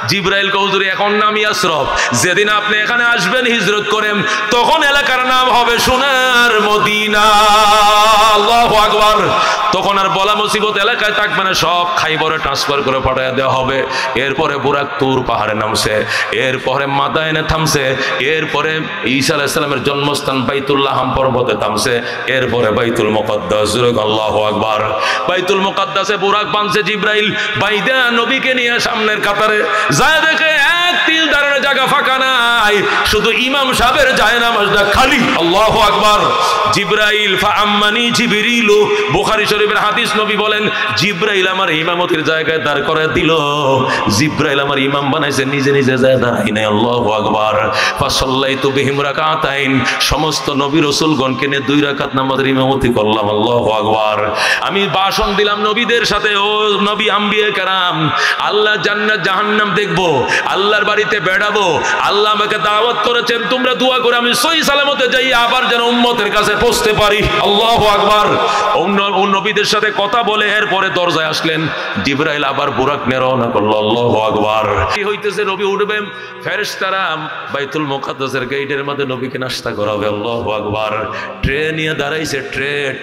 জিব্রাইল কৌজুরি এখন নাম ইয়াসরব, যেদিন আপনি এখানে আসবেন হিজরত করেন তখন এলাকার নাম হবে সোনার মদিনা। আল্লাহু আকবার। তখন আর বলা মুসিবত এলাকায় থাকবে না, সব খাইবরে ট্রান্সফার করে পাঠিয়ে দেওয়া হবে। এরপরে বুরাক তুর পাহাড়ে নামছে, এরপরে মাদায়েনে থামছে, এরপরে ঈসা আলাইহিস সালামের জন্মস্থান বাইতুল্লাহ পর্বতে থামছে, এরপরে বাইতুল মুকাদ্দাস। আল্লাহু আকবার। বাইতুল মুকাদ্দাসে বুরাক বানছে জিব্রাইল, বাইদা নবীকে নিয়ে সামনের কাতারে যায়, দেখে এক তিল দাঁড়ানোর জায়গা ফাঁকা নাই, শুধু ইমাম সাহেবের জায়নামাজটা খালি। আল্লাহু আকবার। জিব্রাইল ফাআম্মানি জিবরিলু, বুখারী শরীফের হাদিস, নবী বলেন জিব্রাইল আমার ইমামতির জায়গায় দাঁড় করে দিল। জিব্রাইল আমার ইমাম বানাইছে, নিজে নিজে যায় দাঁড়াই নাই। আল্লাহু আকবার। ফাসাল্লাইতু বিহিম রাকাতাইন, সমস্ত নবী রাসূলগণকে নিয়ে 2 রাকাত নামাজের ইমামতি করলাম। আল্লাহু আকবার। আমি ভাষণ দিলাম নবীদের সাথে, ও নবী আম্বিয়া কেরাম, আল্লাহ জান্নাত জাহান্নাম দেখবো, আল্লাহর বাড়িতে বেড়াবো, আল্লাহ আমাকে দাওয়াত করেছেন, তোমরা দোয়া করে আমি সহি সালামতে যাই আবার যেন উম্মতের কাছে পৌঁছতে পারি। আল্লাহু আকবার। ও নবীদের সাথে কথা বলে এরপরে দরজায় আসলেন, জিবরাইল আবার বুরাক নিয়ে রওনা করলো। আল্লাহু আকবার। কি হইতেছে, নবী উঠবেন, ফেরেশতারা বাইতুল মুকাদ্দাসের গেটের মধ্যে নবীকে নাস্তা করাবে। আল্লাহু আকবার। ট্রে নিয়ে দাঁড়াইছে,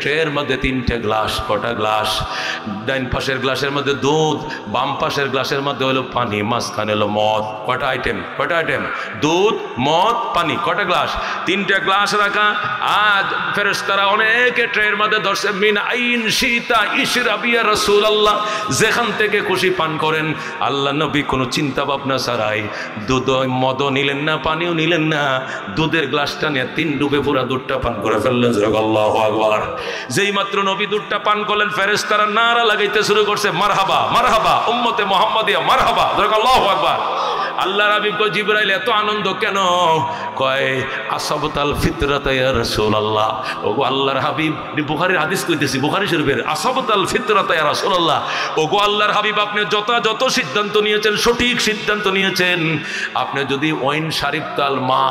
ট্রের মধ্যে 3টে গ্লাস। কটা গ্লাস? ডাইন পাশের গ্লাসের মধ্যে দুধ, বাম পাশের গ্লাসের মধ্যে হলো পানি, মাঝখানে হলো মদ। কটা আইটেম? দুধ, মদ, পানি। কটা গ্লাস? 3টে গ্লাস রাখা। আজ ফেরেশতারা অনেকে ট্রের মধ্যে ধরছে, মিন আইন শীতা ইশরাবি ইয়া রাসূলুল্লাহ, যেখান থেকে খুশি পান করেন। আল্লাহ নবী কোনো চিন্তা ভাবনা ছাড়াই দুধ, মদও নিলেন না, পানিও নিলেন না, দুধের গ্লাসটা নিয়ে 3 ডুবে পুরা দুধটা পান করে ফেললেন। আল্লাহু আকবার। যেই মাত্র নবী দুধটা পান করলেন, ফেরেশতারা নারা লাগাইতে শুরু করছে, মারহাবা মারহাবা উম্মতে মুহাম্মাদিয়া মারহাবা। আল্লাহু আকবার। আল্লাহর হাবিব কয়, জিবরাইল এত আনন্দ কেন? কয় আসাবতাল ফিতরাতা ইয়া রাসূলুল্লাহ। ওগো আল্লাহর হাবিব, বুখারীর হাদিস কইতেছি, বুখারী শরীফের, আসাবতাল ফিতরাতা ইয়া রাসূলুল্লাহ। ওগো আল্লাহর হাবিব, আপনি যত সিদ্ধান্ত নিয়েছেন সঠিক সিদ্ধান্ত নিয়েছেন। আপনি যদি ওয়াইন শারিবতাল মা,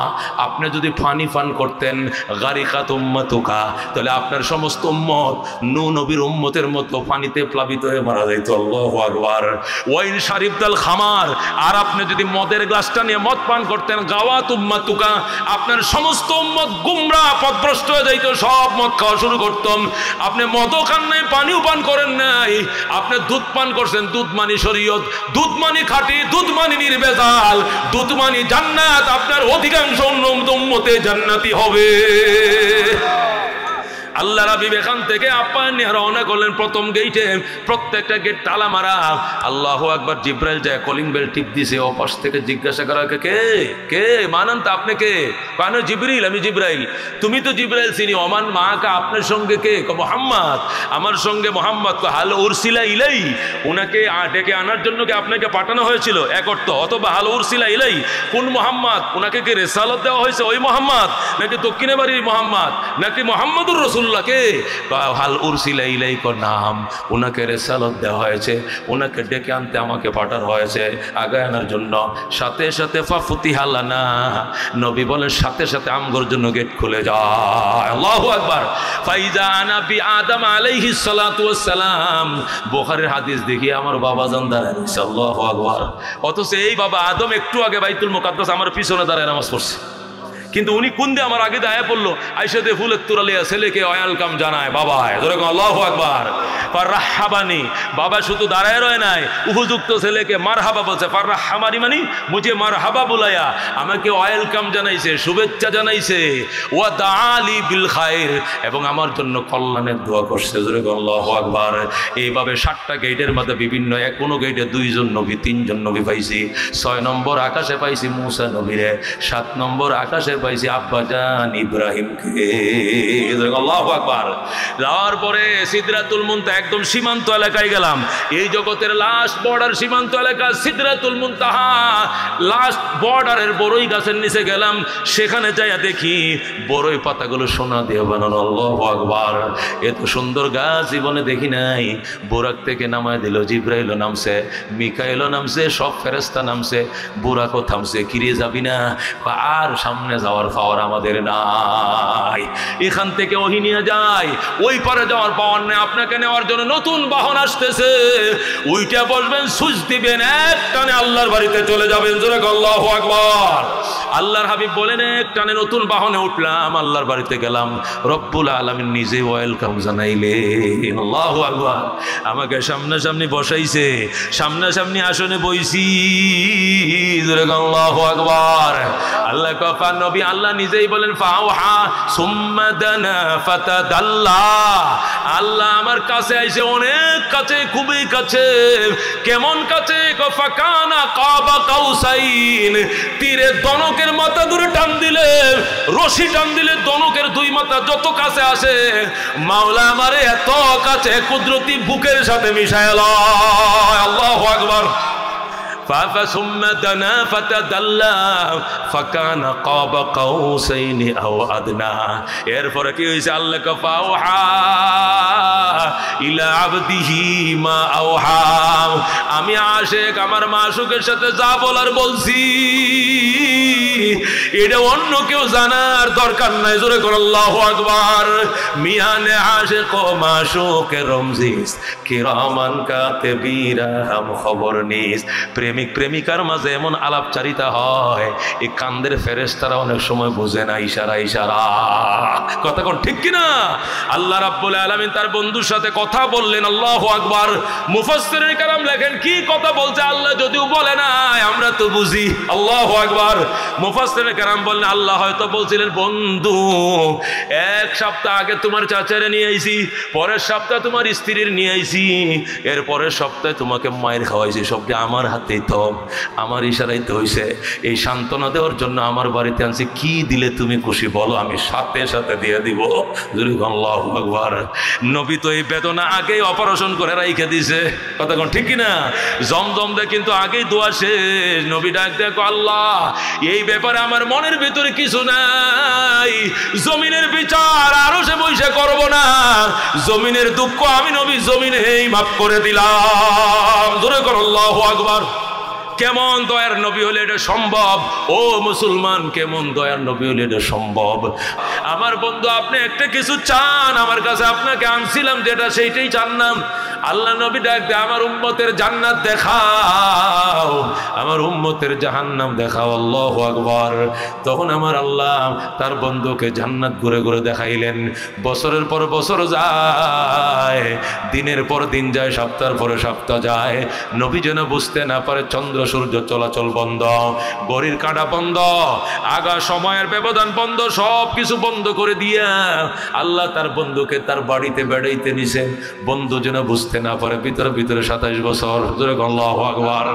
আপনি যদি পানি পান করতেন, গারিকাত উম্মাতুকা, তাহলে আপনার সমস্ত উম্মত নূহ নবীর উম্মতের মতো পানিতে প্লাবিত হয়ে মারা যাইত। আল্লাহু আকবার। ওয়াইন শারিবতাল খামার, আর আপনি যদি মদের গ্লাসটা নিয়ে মদ পান করতেন, গাওয়াত উম্মাতুকা, আপনার সমস্ত উম্মত গুমরাহ পথভ্রষ্ট হয়ে যাইত, সব মদ খাওয়া শুরু করতাম। আপনি মদও খান নাই, পানিও পান করেন নাই, আপনি দুধ পান করছেন। দুধ মানি শরীয়ত, দুধ মানি খাঁটি, দুধ মানি নির্ভেজাল, দুধ মানি জান্নাত। আপনার অধিকাংশ উম্মতে জান্নাতি হবে। আল্লাহ হাবিব এখান থেকে আপ্যায়ন নিয়ে রওনা করলেন। প্রথম গেটে, প্রত্যেকটা গেট তালা মারা। আল্লাহু আকবার। জিব্রাইল যায় কলিং বেল টিপ দিছে, ও পাশ থেকে জিজ্ঞাসা করা, কে মানান তা আপনি কে? কেন? জিবরিল, আমি জিব্রাইল। তুমি তো জিব্রাইল চিনি। ওমান মাকা, আপনার সঙ্গে কে? মুহাম্মদ। আমার সঙ্গে মুহাম্মদ। হাল উরসিলা ইলাই, উনাকে ডেকে আনার জন্য কি আপনাকে পাঠানো হয়েছিল? এক অর্থ। অথবা হাল উরসিলা ইলাই, কোন মুহাম্মদ? উনাকে কি রিসালাত দেওয়া হয়েছে ওই মুহাম্মদ, নাকি দক্ষিণে বাড়ির মুহাম্মদ, নাকি মুহাম্মদুর রাসূলুল্লাহ? হাল উরসিলা ইলাইকা, নাম, উনাকে রিসালাত দেওয়া হয়েছে, উনাকে ডেকে আনতে আমাকে পাঠানো হয়েছে আগে আনার জন্য। সাথে সাথে ফাফুতিহা লানা, নবী বলেন সাথে সাথে আমগর জন্য গেট খুলে যায়। আল্লাহু আকবার। ফাইজা আনা বি আদম আলাইহিস সালাতু ওয়াস সালাম। বুখারীর হাদিস দেখি আমার বাবা জান দাঁড়ায় রয়েছে। আল্লাহু আকবার। অথচ এই বাবা আদম একটু আগে বাইতুল মুকাদ্দাস আমার পিছনে দাঁড়ায় নামাজ পড়ছে, কিন্তু উনি কোন দিয়ে আমার আগে দাঁড়ায় পড়লো, আইসাতে ফুলের তুরালিয়া ছেলেকে ওয়েলকাম জানায় বাবা। আল্লাহু আকবার। ফারহাবানি, বাবা শুধু দাঁড়ায় রয় নাই, উপযুক্ত ছেলেকে মারহাবা বলছে। ফারহামানি মানে মুঝে মারহাবা বুলায়া, আমাকে ওয়েলকাম জানাইছে, শুভেচ্ছা জানাইছে। ওয়া দাআলি বিল খায়র, এবং আমার জন্য কল্যাণের দোয়া করছে। আল্লাহু আকবার। এইভাবে 7টা গেটের মধ্যে বিভিন্ন, কোনো গেটে 2 জন নবী, 3 জন নবী পাইছি। 6 নম্বর আকাশে পাইছি মূসা নবীরে। 7 নম্বর আকাশে পাইছি আব্বাজান ইব্রাহিমকে। আল্লাহু আকবার। যাওয়ার পরে সিদরাতুল মুনতাহা, একদম সীমান্ত এলাকায় গেলাম। এই জগতের লাস্ট বর্ডার সীমান্ত এলাকা সিদরাতুল মুনতাহা, লাস্ট বর্ডারের বড়ই গাছের নিচে গেলাম। সেখানে যাইয়া দেখি বড়ই পাতাগুলো সোনা দিয়ে বানানো। আল্লাহু আকবার। এত সুন্দর গাছ জীবনে দেখি নাই। বুরাক থেকে নামায় দিল, জিব্রাইলও নামছে, মিকাইলও নামছে, সব ফেরেশতা নামছে, বুরাকও থামছে। কিরে যাবি না? আর সামনে যাওয়ার পাওয়ার আমাদের নাই। এখান থেকে ওহি নিয়ে যায়, ওই পারে যাওয়ার পাওয়ার নেই। আপনাকে নেওয়ার জন্য নতুন বাহন আসতেছে, উইটা বসবেন, সুইচ দিবেন, এক টানে আল্লাহর বাড়িতে চলে যাবেন। জোরে আল্লাহু আকবার। আল্লাহর হাবিব বলেন, এক টানে নতুন বাহনে উঠলাম, আল্লাহর বাড়িতে গেলাম, রব্বুল আলামিন নিজে ওয়েলকাম জানাইলেন। আল্লাহু আকবার। আমাকে সামনাসামনি বসাইছে, সামনাসামনি আসনে বইছি। জোরে আল্লাহু আকবার। আল্লাহ কফা নবী আল্লাহ নিজেই বলেন, ফাওহা সুম্মা দানা ফাতাদাল্লা। আল্লাহ আমার কাছে আইছে, অনেক কাছে, খুবই কাছে। কেমন কাছে? ফাকানা কাবা কাউসাইন। তীরে দনকের মাথা ধরে টান দিলে, রশি টান দিলে দনকের দুই মাথা যত কাছে আসে, মাওলা আমারে এত কাছে কুদরতি বুকের সাথে মিশায় লয়। আল্লাহু আকবার। ثم دنا فتدلى فكان قاب قوسين او ادنى। এরপরে কি হইছে? আল্লাহ ফাওহা ইলা আবদিহি মা আওহা। আমি আশিক আমার মাশুকের সাথে যা বলার বলছি, এটা অন্য কেউ জানার দরকার নাই। জোরে করে আল্লাহু আকবার। মিয়ানে আশিক ও মাশুকের রমজিস কিরামান কাতিবিরা হাম খবর নিস। প্রেমিক প্রেমিকার মাঝে এমন আলাপচারিতা হয়, এই কান্দের ফেরেশতারা অনেক সময় বোঝে না, ইশারা ইশারা। কথা কোন ঠিক কিনা? আল্লাহ রাব্বুল আলামিন তার বন্ধুর সাথে কথা বললেন। আল্লাহু আকবার। মুফাসসিরিন কেরাম লেখেন, কি কথা বলছে আল্লাহ যদিও বলে না, আমরা তো বুঝি। আল্লাহু আকবার। মুফাসসিরিন কেরাম বললেন, আল্লাহ হয়তো বলছিলেন, বন্ধু এক সপ্তাহ আগে তোমার চাচারে নিয়ে আইছি, পরের সপ্তাহ তোমার স্ত্রীর নিয়ে আইছি, এর পরের সপ্তাহে তোমাকে মায়ের খাওয়াইছি, সবটা আমার হাতেই তো, আমার ইশারাই তো হইছে। এই সান্ত্বনা দেওয়ার জন্য আমার বাড়িতে আনছি, কি দিলে তুমি খুশি বলো, আমি সাথে সাথে দিয়ে দিব। আল্লাহু আকবার। নবী তো এই বেদনা আগেই অপারেশন করে রাইখে দিছে। কথা কোন ঠিক কিনা? জমজম দে কিন্তু আগেই দোয়া শেষ। নবী ডাক দেখো, আল্লাহ এই ব্যাপারে আমার মনের ভিতরে কিছু নাই, জমিনের বিচার আরো সে বইসে করবো না, জমিনের দুঃখ আমি নবী জমিনেই মাফ করে দিলাম। জোরে করো আল্লাহু আকবার। কেমন দয়ার নবী হলে এটা সম্ভব? ও মুসলমান, কেমন দয়ার নবী হলে এটা সম্ভব? আমার বন্ধু, আপনি একটা কিছু চান আমার কাছে, আপনাকে আনছিলাম যেটা, সেইটাই চান না। আল্লাহ নবী ডাক দে, আমার উম্মতের জান্নাত দেখাও, আমার উম্মতের জাহান্নাম দেখাও। আল্লাহু আকবার। তখন আমার আল্লাহ তার বন্ধুকে জান্নাত ঘুরে ঘুরে দেখাইলেন। বছরের পর বছর যায়, দিনের পর দিন যায়, সপ্তাহের পরে সপ্তাহ যায়, নবী যেন বুঝতে না পারে চন্দ্র সূর্য চলাচল বন্ধ, ঘড়ির কাঁটা বন্ধ, আগা সময়ের ব্যবধান বন্ধ, সব কিছু বন্ধ করে দিয়া আল্লাহ তার বন্ধুকে তার বাড়িতে বেড়াইতে নিছেন। বন্ধু যেন বুঝতে না পারে। ভিতরে ভিতরে 27 বছর। আল্লাহু আকবার।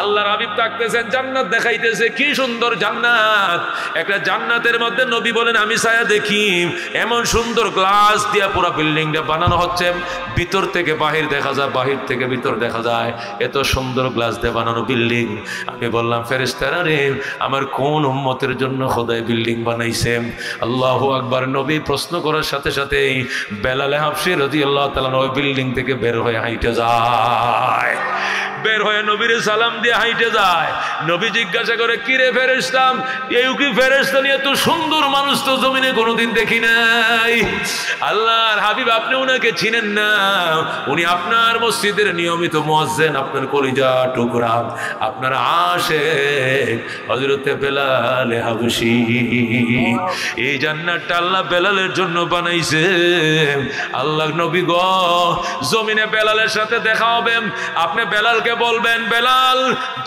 আল্লাহর হাবিব থাকতেছেন, জান্নাত দেখাইতেছে, কি সুন্দর জান্নাত। একটা জান্নাতের মধ্যে নবী বলেন, আমি ছায়া দেখি, এমন সুন্দর গ্লাস দিয়া পুরো বিল্ডিংটা বানানো হচ্ছে, ভিতর থেকে বাহির দেখা যায়, বাহির থেকে ভিতর দেখা যায়, এত সুন্দর গ্লাস দিয়ে বানানো বিল্ডিং। আমি বললাম, ফেরেশতারা রে, আমার কোন উম্মতের জন্য খোদাই বিল্ডিং বানাইছে? আল্লাহু আকবার। নবী প্রশ্ন করার সাথে সাথেই বেলাল হাবশী রাদিয়াল্লাহু তাআলা ওই বিল্ডিং থেকে বের হয়ে হাইটে যায়, বের হয়ে নবীর সালাম দিয়ে হাইটে যায়। নবী জিজ্ঞাসা করে, কি রে ফেরেশতা, এই কি ফেরেশতা নিয়ে এত সুন্দর মানুষ তো জমিনে কোনোদিন দেখি নাই। আল্লাহর হাবিব, আপনি উনাকে চিনেন না? উনি আপনার মসজিদের নিয়মিত মুয়াজ্জিন, আপনার কলিজা টুকরা, আপনার আশিক হযরতে বেলাল হাবশী। এই জান্নাতটা আল্লাহ বেলালের জন্য বানাইছে। আল্লাহ নবী গো, জমিনে বেলালের সাথে দেখা হবে, আপনি বেলালকে বলবেন, বেলাল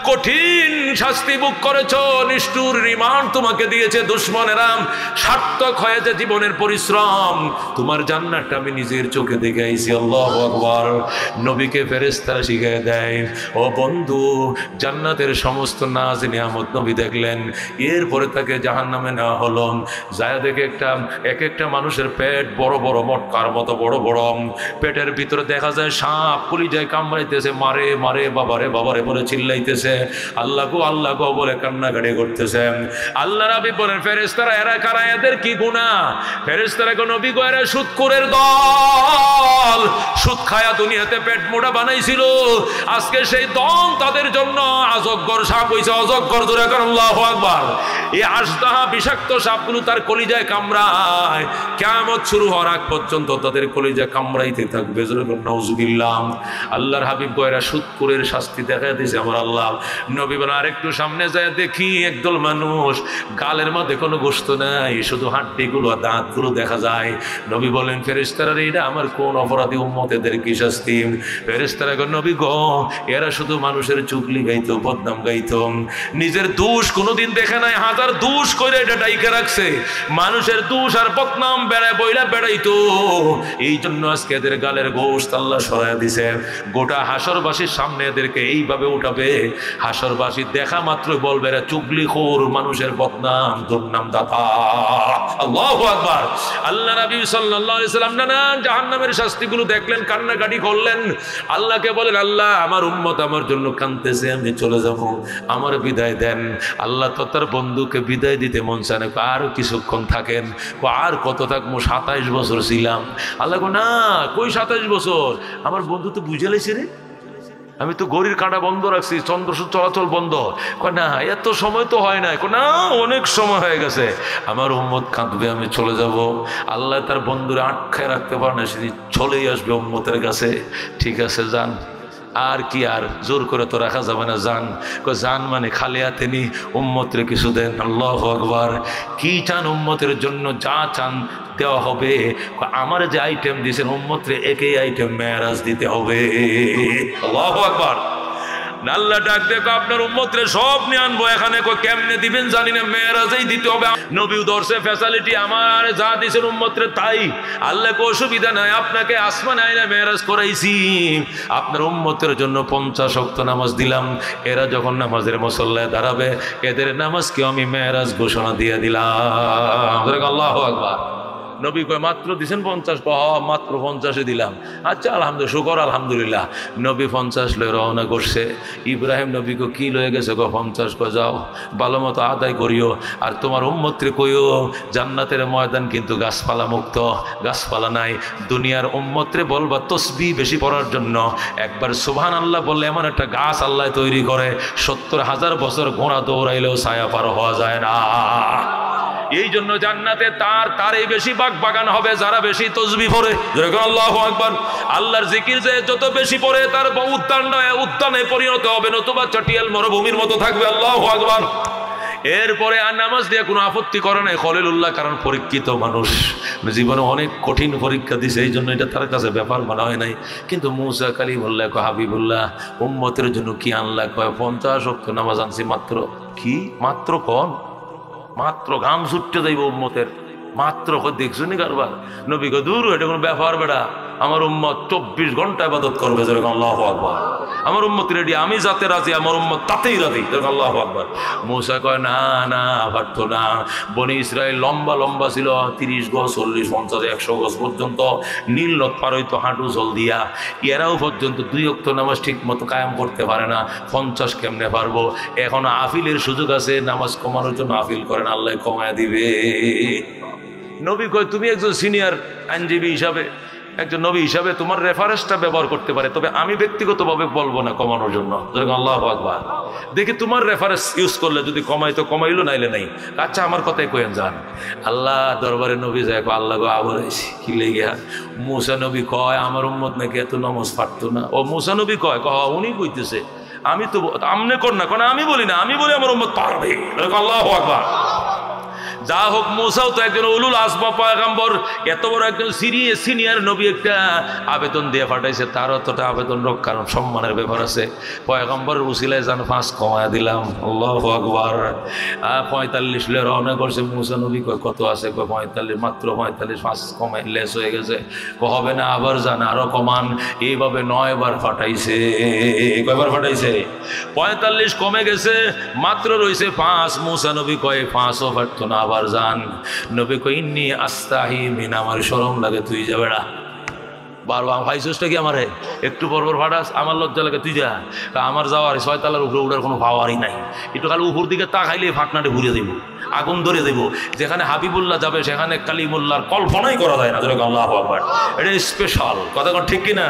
কঠিন শাস্তি ভোগ করেছো, নিষ্ঠুর রিমান্ড তোমাকে দিয়েছে দুশমনেরা, সার্থক হয়েছে জীবনের পরিশ্রম, তোমার জান্নাতটা আমি নিজের চোখে দেখে আইছি। আল্লাহু আকবার। নবীকে ফেরেশতারা শিখিয়ে দেয়, ও বন্ধু, জান্নাতের সমস্ত নাজ নিয়ামত নবী দেখলেন। এরপরে তাকে জাহান্নামে নেওয়া হলো। যায় দেখে এক একটা মানুষের পেট বড় বড়, মটকার মতো বড় বড়, পেটের ভিতরে দেখা যায় সাপ কলিজায় কামড়াইতেছে, মারে মারে বাবারে বাবারে বলে চিল্লাইতেছে, আল্লাহ গো বলে কান্নাকাটি করতেছে। আল্লাহ রাব্বি বলেন ফেরেশতারা এরা কারা, এদের কি গুনাহ? ফেরেশতারা গো নবী গো এরা সুদখোরের দল, সুদ খায়া দুনিয়াতে পেট মোটা বানাইছিল, আজকে সেই দল তাদের জন্য আজগর সাপ হইছে। অজগর জোরে কর আল্লাহু আকবার। এই আশদাহা বিষাক্ত সাপগুলো তার কলিজায় কামড়ায়, কিয়ামত শুরু হওয়ার আগ পর্যন্ত তাদের কলিজা কামড়াইতে থাকবে। জোরে কর নাউজুবিল্লাহ। আল্লাহর হাবিব কয়রা সুদখোরের শাস্তি দেখায় দিয়েছে আমার আল্লাহ। নবী বলেন আরেকটু সামনে যায় দেখি একদল মানুষ, গালের মধ্যে কোনো গোশত নাই, শুধু হাড্ডিগুলো দাঁতগুলো দেখা যায়। নবী বলেন ফেরেশতারা এটা আমার কোন অপরাধী উম্মত, এদের কি শাস্তি? ফেরেশতারা গো নবী গো এরা শুধু মানুষের চুগলি গাইতো, বদনাম গাইতো, নিজের দোষ কোনোদিন দেখে নাই, হাজার দোষ করে এটা ডাইকে রাখছে, মানুষের দোষ আর বদনাম বেড়ায় বইলা বেড়াইতো। এই জন্য আজকে এদের গালের গোশত আল্লাহ সরাইয়া দিছে। গোটা হাসরবাসীর সামনে এদেরকে এইভাবে উঠাবে, হাসরবাসী দেখা মাত্র বলবে এরা চুগলিখোর, মানুষের বদনাম দুর্নাম দাতা। আল্লাহু আকবার। আল্লাহ নবী সাল্লাল্লাহু আলাইহি সাল্লাম নানান জাহান্নামের শাস্তিগুলো দেখলেন, কান্নাকাটি করলেন, আল্লাহকে বলেন আল্লাহ আমার উম্মত আমার জন্য কাঁদতেছে, আমি চলে যাব, আমার বিদায় দেন। আল্লাহ তো তার বন্ধুকে বিদায় দিতে মন চায় না, আর কিছুক্ষণ থাকেন। আর কত থাকবো, 27 বছর ছিলাম। আল্লাহ গো না, কই 27 বছর, আমার বন্ধু তো বুঝে লাইছে রে, আমি তো ঘড়ির কাঁটা বন্ধ রাখছি, চন্দ্রসূর্য চলাচল বন্ধ। না এত সময় তো হয় না, না অনেক সময় হয়ে গেছে, আমার উম্মত কাঁদবে, আমি চলে যাব। আল্লাহ তার বন্ধুরে আটকায় রাখতে পারে না, সেদিন চলেই আসবে উম্মতের কাছে। ঠিক আছে যান, আর কি আর জোর করে তো রাখা যাবে না, যান। যান মানে খালি হাতে নি, উম্মতের কিছু দেন। আল্লাহু আকবার। কি চান উম্মতের জন্য? যা চান দেওয়া হবে। আমার যে আইটেম দিয়েছেন উম্মতরে একই আইটেম মেরাজ দিতে হবে। আল্লাহু আকবার। আল্লাহ ডাক দেখো আপনার উম্মতরে সব নিয়ে আনবো এখানে। কেমনে দিবেন জানি না, মেরাজেই দিতে হবে। নবী দর্শে ফ্যাসিলিটি আমার যা দিয়েছেন উম্মতরে তাই। আল্লাহকে অসুবিধা নাই, আপনাকে আসমান আইনা মেরাজ করাইছি, আপনার উম্মতের জন্য 50 ওয়াক্ত নামাজ দিলাম। এরা যখন নামাজের মুসল্লায় দাঁড়াবে, এদের নামাজকে আমি মেরাজ ঘোষণা দিয়ে দিলাম। আল্লাহু আকবার। নবী কয় মাত্র দিছেন 50? মাত্র 50 দিলাম। আচ্ছা আলহামদুলিল্লাহ, শুকর আলহামদুলিল্লাহ। নবী 50 লয়ে রওনা করছে। ইব্রাহিম নবীকে কি লয়ে গেছে? 50 যাও ভালো মতো আদায় করিও, আর তোমার উম্মতরে কইও জান্নাতের ময়দান কিন্তু গাছপালা মুক্ত, গাছপালা নাই। দুনিয়ার উম্মতরে বলবা তসবিহ বেশি পড়ার জন্য। একবার সুবহানাল্লাহ বললে এমন একটা গাছ আল্লাহ তৈরি করে, 70,000 বছর ঘোড়া দৌড়াইলেও ছায়া পার হওয়া যায় না। এই জন্য জান্নাতে তারই বেশি বাগান হবে যারা বেশি তসবিহ পড়ে। আল্লাহু আকবার। আল্লাহর জিকির যে যত বেশি পড়ে তার উত্তানে পরিণত হবে, নতুবা চটিয়াল মরুভূমির মতো থাকবে। আল্লাহু আকবার। এরপরে আর নামাজ দিয়ে কোনো আপত্তি করে নাই খলিলুল্লাহ, কারণ পরীক্ষিত মানুষ, জীবনে অনেক কঠিন পরীক্ষা দিছে, এই জন্য এটা তার কাছে ব্যাপার মনে হয় নাই। কিন্তু মুসা কালিমুল্লাহ হাবিবুল্লাহ উম্মতের জন্য কি আনলা? 50 ওয়াক্ত নামাজ আনছি মাত্র। কি মাত্র? কোন মাত্র? ঘাম ছুটতে যাইব উম্মতের মাত্র। দেখছো নি কারবার? নবী কয় দূর, এটা কোনো ব্যাপার বেড়া, আমার উম্মত 24 ঘন্টা ইবাদত করবে। আল্লাহু আকবার। আমার উম্মত রেডি, আমি যাতে রাজি, আমার উম্মত তাতেই রাজি। আল্লাহু আকবার। মুসা কয় না না, পারত না। বনি ইসরাইল লম্বা লম্বা ছিল, 30 গজ, 40, 50, 100 গজ পর্যন্ত নীল নদ পার হইতো হাঁটু জল দিয়া। এরাও পর্যন্ত 2 ওয়াক্ত নামাজ ঠিক মতো কায়েম করতে পারে না, 50 কেমনে পারবো? এখন আফিলের সুযোগ আছে, নামাজ কমানোর জন্য আফিল করেন, আল্লাহ কমায় দিবে। নবী কয় তুমি একজন সিনিয়র আইনজীবী হিসাবে, একজন নবী হিসাবে তোমার রেফারেন্সটা ব্যবহার করতে পারে, তবে আমি ব্যক্তিগতভাবে বলবো না কমানোর জন্য। আল্লাহু আকবার। দেখি তোমার রেফারেন্স ইউজ করলে যদি কমাই তো কমাইলো, নাইলে নাই। আচ্ছা আমার কথাই কয়েন যান। আল্লাহ দরবারে নবী যায়, আল্লাহ গো আবরাইছি কি লেগে। মুসা নবী কয় আমার উম্মত নাকি এত নামাজ পারতো না। ও মুসা নবী কয় উনি কইতেছে, আমি তো আমনে কর না, কারণ আমি বলি না, আমি বলি আমার উম্মত পারবে। আল্লাহু আকবার। যা হোক, মুসাও তো একজন উলুল আজম পয়গম্বর, এত বড় একজন সিনিয়র নবী একটা আবেদন দিয়ে পাঠাইছে, তার অতটা আবেদন রক্ষার সম্মানের ব্যাপার আছে। পয়গম্বরের উসিলায় যান 5 কমায়া দিলাম। আল্লাহু আকবার। 45 লে রওনা করছে। মুসা নবী কয় কত আছে? 45, মাত্র 45, 5 কমাই লেস হয়ে গেছে। হবে না, আবার যান, আরো কমান। এইভাবে 9 বার পাঠাইছে। কয়বার পাঠাইছে? 45 কমে গেছে, মাত্র রয়েছে 5। মুসা নবী কয় 5ও পারত না, আবার যান। নবী কই ইন্নী আস্তাহি মিন, আমার শরম লাগে, তুই যা বেড়া। বারবার ভাইসটা কি আমার একটু পরপর ফাটাস, আমার লজ্জা লাগে, তুই যা। আমার যাওয়ার 6 তলার উপরে উঠার কোনো পাওয়ারই নাই, একটু খালি উপর দিকে তাকাইলে ফাঁকনাটে ঘুরে দেব, আগুন ধরে দেব। যেখানে হাবিবুল্লাহ যাবে সেখানে কালিমুল্লাহর কল্পনাই করা যায় না। আল্লাহু আকবার, এটা স্পেশাল কথা ঠিক কিনা?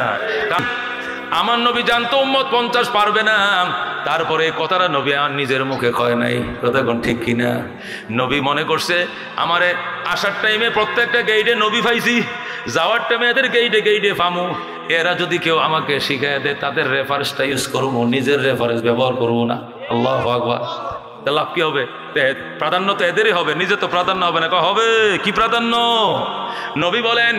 আমার নবী জানতো উম্মত 50 পারবে না, তারপরে কথাটা নবী আর নিজের মুখে কয় নাই, কথা ঠিক কিনা? নবী মনে করছে আমারে আসার টাইমে প্রত্যেকটা গেইটে নবী পাইছি, যাওয়ার টাইমে এদের গেইটে গেইটে ফামু, এরা যদি কেউ আমাকে শিখাই দেয় তাদের রেফারেন্সটা ইউজ করবো, নিজের রেফারেন্স ব্যবহার করবো না। আল্লাহু আকবার। লাভ কি হবে? প্রাধান্য তো এদেরই হবে, নিজে তো প্রাধান্য হবে না। হবে কি প্রাধান্য? নবী বলেন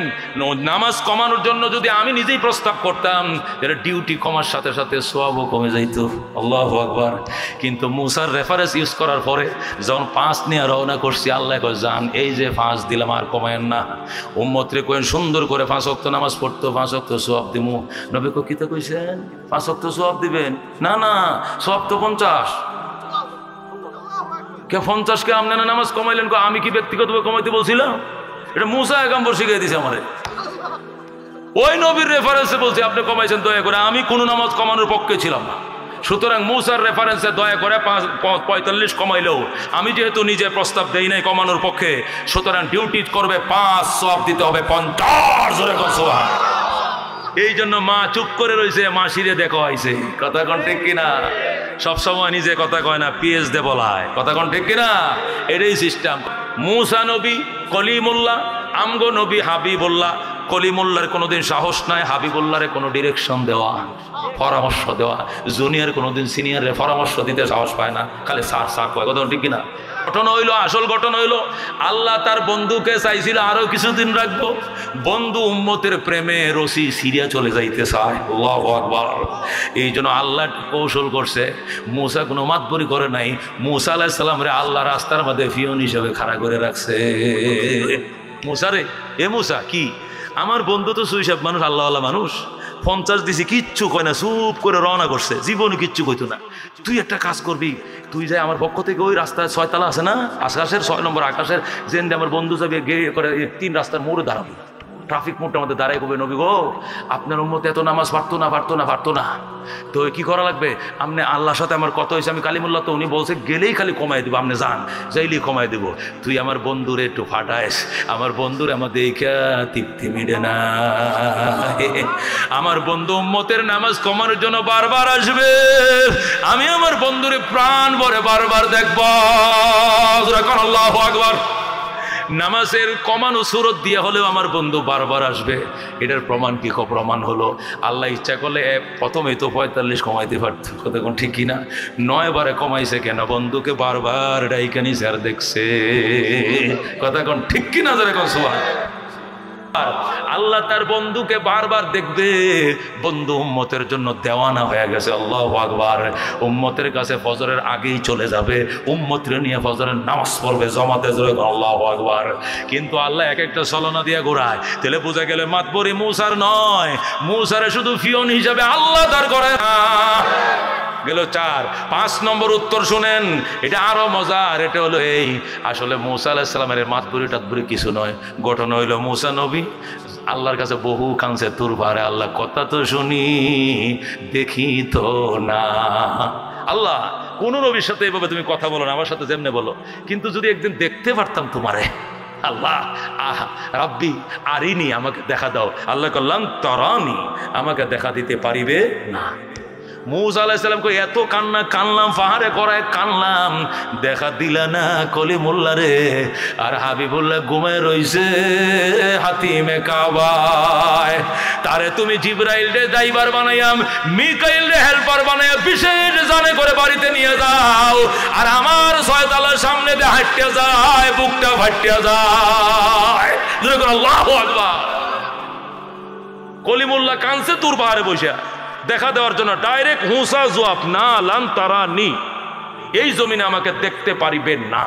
নামাজ কমানোর জন্য যদি আমি নিজেই প্রস্তাব করতাম, এটা ডিউটি কমার সাথে সাথে সওয়াবও কমে যাইতো। আল্লাহু আকবার। কিন্তু মুসার রেফারেন্স ইউজ করার পরে যখন 5 নিয়ে রওনা করছি, আল্লাহ কয় যান, এই যে 5 দিলাম আর কমায়েন না। উম্মতরে কইন সুন্দর করে 5 ওয়াক্ত নামাজ পড়তো, 5 ওয়াক্ত সওয়াব দিমু। নবী কই কিতা কইছেন 5 ওয়াক্ত সওয়াব দিবেন? না না, সওয়াব তো 50। কে 50 কে আপনি না নামাজ কমাইলেন? আমি কি ব্যক্তিগতভাবে কমাইতে বলছিলাম? এটা মুসা একাম্বর শিখিয়ে দিয়েছে আমারে। ওই নবীর রেফারেন্সে বলছি আপনি কমাইছেন দয়া করে, আমি কোনো নামাজ কমানোর পক্ষে ছিলাম না। সুতরাং মুসার রেফারেন্সে দয়া করে 45 কমাইলেও আমি যেহেতু নিজে প্রস্তাব দেই নাই কমানোর পক্ষে, সুতরাং ডিউটি করবে 5, সওয়াব দিতে হবে 50। জোরে কসবা। এই জন্য মা চুপ করে রয়েছে, মাসিরে দেখো আইছে। কথা কোন ঠিক কিনা? সবসময় নিজে কথা কয় না, পিএস দে বলায়। কথা কোন ঠিক কিনা? এটাই সিস্টেম। মুসা নবী কলিমুল্লাহ, আমগো নবী হাবিবুল্লাহ। কলিমুল্লাহর কোনোদিন সাহস নাই হাবিবুল্লাহরে কোনো ডিরেকশন দেওয়া, পরামর্শ দেওয়া। জুনিয়র কোনোদিন সিনিয়রে পরামর্শ দিতে সাহস পায় না, খালি সার সার কয়। কথা ঠিক কিনা? ঘটনা হইলো, আসল ঘটনা হইলো আল্লাহ তার বন্ধুকে চাইছিল আরো কিছুদিন রাখবো। বন্ধু উম্মতের প্রেমে রশি সিরিয়া চলে যাইতে চায়। আল্লাহু আকবার। এই জন্য আল্লাহ কৌশল করছে, মুসা কোনো মাতবরি করে নাই। মুসা আলাইহিস সালাম রে আল্লাহ রাস্তার মধ্যে ফিয়ন হিসেবে খাড়া করে রাখছে। মুসা রে, এ মুসা কি আমার বন্ধু তো সুইসাব মানুষ, আল্লাহওয়ালা মানুষ, 50 দিছি, কিচ্ছু কয় না, চুপ করে রওনা করছে, জীবনে কিচ্ছু কইতো না। তুই একটা কাজ করবি, তুই যাই আমার পক্ষ থেকে ওই রাস্তায় 6 তলা আছে না, আকাশের 6 নম্বর আকাশের যেন আমার বন্ধু যাবে গিয়ে করে 3 রাস্তার মোড়ে দাঁড়াবি, ট্রাফিক মোড়টার মধ্যে দাঁড়াই কবে, নবী গো আপনার উম্মত এত নামাজ পারতো না, তো কি করা লাগবে? আপনি আল্লাহর সাথে আমার কথা হয়েছে, আমি কালিমুল্লাহ, তো উনি বলছে গেলেই খালি কমাই দিব, আপনি যান, যাইলেই কমাই দিব। তুই আমার বন্ধুরে একটু ফাটাইস, আমার বন্ধুরে আমার দেখা তৃপ্তি মিটে না। আমার বন্ধু উম্মতের নামাজ কমানোর জন্য বারবার আসবে, আমি আমার বন্ধুরে প্রাণ ভরে বারবার দেখব। আল্লাহু আকবার। নামাজের কমানো সুরত দিয়ে হলেও আমার বন্ধু বারবার আসবে। এটার প্রমাণ কি? প্রমাণ হলো আল্লাহ ইচ্ছা করলে প্রথমেই তো 45 কমাইতে পারত। কথা কোন ঠিক কিনা? 9 বারে কমাইছে কেন? বন্ধুকে বারবার ডাইকানি স্যার দেখছে। কথা কোন ঠিক কিনা? যারা কোন সুবহানাল্লাহ। আল্লাহ তার বন্ধুকে বারবার দেখবে, বন্ধু উম্মতের জন্য দেওয়ানা হয়ে গেছে। আল্লাহু আকবার। উম্মতের কাছে ফজরের আগেই চলে যাবে, উম্মতরে নিয়ে ফজরের নামাজ পড়বে জামাতে। আল্লাহু আকবার। কিন্তু আল্লাহ এক একটা ছলনা দিয়ে ঘোরায়, তাহলে বোঝা গেলে মাতবরি মুসার নয়, মুসারে শুধু ফিয়ন হিসাবে আল্লাহ তার করে গেল। 5 নম্বর উত্তর শুনেন, এটা আরো মজার। এটা হলো এই, আসলে মুসা আলাইহিস সালামের মাতবরি টাতবরি কিছু নয়। ঘটনা হইলো মুসা নবী আল্লাহর কাছে বহু কাঁদছে, তোর পারে আল্লাহ কথা তো শুনি, দেখি তো না। আল্লাহ কোন নবীর সাথে এভাবে তুমি কথা বলো না, আমার সাথে যেমনে বলো, কিন্তু যদি একদিন দেখতে পারতাম তোমারে। আল্লাহ রাব্বি আরিনি, আমাকে দেখা দাও। আল্লাহ কল্লাম তরানি, আমাকে দেখা দিতে পারিবে না। মুসা আলাইহিস সালাম কই এত কান্না কানলাম, পাহাড়ে করায় কানলাম, দেখা দিলা না কলিমুল্লাহ রে। আর হাবিবুল্লাহ ঘুমায় রইছে হাতিমে কাবায়। তারে তুমি জিবরাইল রে ড্রাইভার বানাইয়াম, মিকাইল রে হেল্পার বানাইয়া বিশেষ জানে করে বাড়িতে নিয়ে যাও। আর আমার 6 তলার সামনে দিয়ে হাঁটিয়া যায়, বুকটা ফাটিয়া যায়। আল্লাহু আকবার। কলিমুল্লাহ কানছে তুর পাহাড়ে বসে দেখা দেওয়ার জন্য। ডাইরেক্ট হুসা জবাব, না লান তারানি, এই জমিনে আমাকে দেখতে পারিবেন না।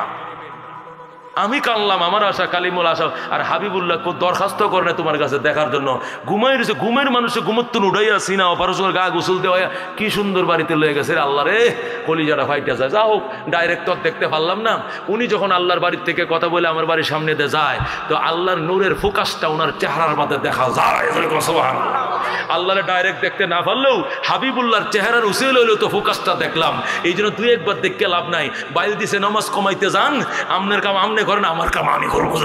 আমি কানলাম, আমার আশা কালিমুল আশা, আর হাবিবুল্লাহ দরখাস্ত করে না তোমার কাছে দেখার জন্য। ঘুমাই রয়েছে, ঘুমের মানুষে ঘুমত্তুন উঠাইয়া সিনা অপারেশনের গা গোসল দেওয়া কি সুন্দর বাড়িতে লয়ে গেছে। আল্লাহ রে কলিজাটা ফাইটা যায়। যাও ডাইরেক্ট তো দেখতে পারলাম না। উনি যখন আল্লাহর বাড়ির থেকে কথা বলে আমার বাড়ির সামনে দিয়ে যায়, তো আল্লাহর নূরের ফোকাসটা ওনার চেহারার মধ্যে দেখা যায়। আল্লাহরে ডাইরেক্ট দেখতে না পারলেও হাবিবুল্লাহর চেহারার উসিল হইলেও তো ফোকাসটা দেখলাম। এই জন্য দুই একবার দেখতে লাভ নাই। বাইরে দিছে নামাজ কমাইতে যান, আমনের কাম আমনে করেন, আমার কাম আমি করবো।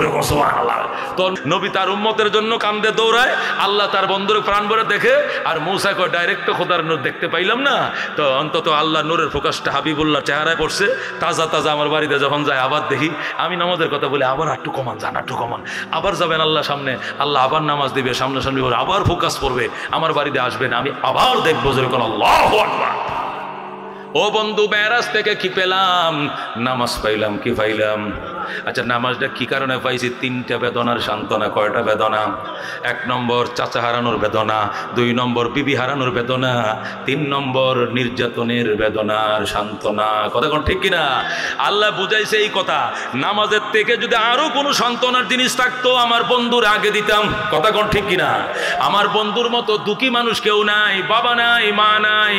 তো নবী তার উম্মতের জন্য কান্দে দৌড়ায়, আল্লাহ তার বন্ধুর প্রাণ ভরে দেখে। আর মূসা কয় ডাইরেক্ট তো খোদার নূর দেখতে পাইলাম না, তো অন্তত আল্লাহ নূরের ফোকাসটা হাবিবুল্লাহ চেহারায় পড়ছে। তাজা তাজা আমার বাড়িতে যখন যায় আবার দেখি, আমি নামাজের কথা বলে আবার একটু কমান, জান একটু কমান। আবার যাবেন আল্লাহ সামনে, আল্লাহ আবার নামাজ দিবে, সামনাসামনি আবার ফোকাস করবে, আমার বাড়িতে আসবেন, আমি আবার দেখবো যেরকম আল্লাহু আকবার। ও বন্ধু, মেরাজ থেকে কি পেলাম? নামাজ পাইলাম। কি পাইলাম? আচ্ছা, নামাজটা কি কারণে পাইছি? তিনটা বেদনার সান্ত্বনা। কয়টা বেদনা? 1 নম্বর চাচা হারানোর বেদনা, 2 নম্বর বিবি হারানোর বেদনা, 3 নম্বর নির্যাতনের বেদনার সান্ত্বনা। কথা কোন ঠিক কিনা? আল্লাহ বুঝাইছে এই কথা। নামাজের থেকে যদি আরো কোনো সান্ত্বনার জিনিস থাকতো আমার বন্ধুর আগে দিতাম। কথা কোন ঠিক কিনা? আমার বন্ধুর মতো দুঃখী মানুষ কেউ নাই, বাবা নাই, মা নাই,